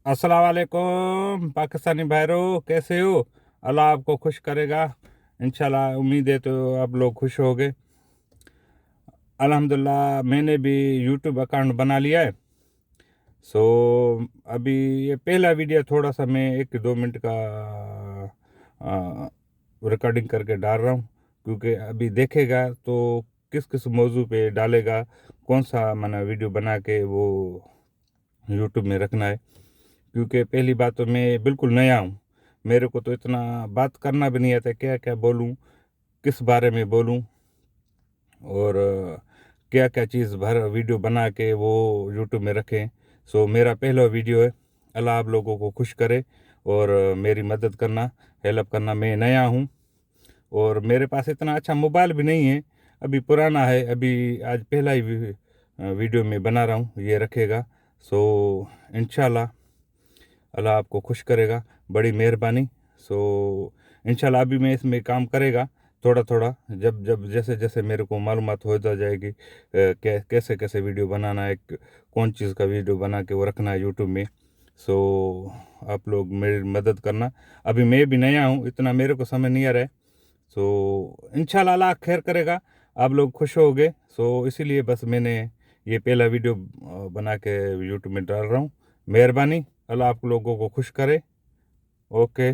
अस्सलाम वालेकुम पाकिस्तानी भाइयों, कैसे हो? अल्लाह आपको खुश करेगा इंशाल्लाह। उम्मीद है तो आप लोग खुश होगे। अल्हम्दुलिल्लाह मैंने भी यूट्यूब अकाउंट बना लिया है। सो अभी ये पहला वीडियो थोड़ा सा मैं 1-2 मिनट का रिकॉर्डिंग करके डाल रहा हूँ, क्योंकि अभी देखेगा तो किस किस मौजू पे डालेगा, कौन सा मैंने वीडियो बना के वो यूट्यूब में रखना है। क्योंकि पहली बात तो मैं बिल्कुल नया हूँ, मेरे को तो इतना बात करना भी नहीं आता, क्या क्या बोलूँ, किस बारे में बोलूँ, और क्या क्या चीज़ भर वीडियो बना के वो यूट्यूब में रखें। सो मेरा पहला वीडियो है। अल्लाह आप लोगों को खुश करे और मेरी मदद करना, हेल्प करना। मैं नया हूँ और मेरे पास इतना अच्छा मोबाइल भी नहीं है, अभी पुराना है। अभी आज पहला ही वीडियो में बना रहा हूँ, ये रखेगा। सो इंशाल्लाह अल्लाह आपको खुश करेगा, बड़ी मेहरबानी। सो इंशाल्लाह अभी मैं इसमें काम करेगा थोड़ा थोड़ा, जब जब जैसे जैसे मेरे को मालूमात होता जाएगी कैसे कैसे वीडियो बनाना है, कौन चीज़ का वीडियो बना के वो रखना है यूट्यूब में। सो आप लोग मेरी मदद करना। अभी मैं भी नया हूँ, इतना मेरे को समझ नहीं आ रहा है। सो इंशाल्लाह अल्लाह खैर करेगा, आप लोग खुश होगे। सो इसीलिए बस मैंने ये पहला वीडियो बना के यूट्यूब में डाल रहा हूँ। मेहरबानी, अल्लाह आप लोगों को खुश करे। ओके।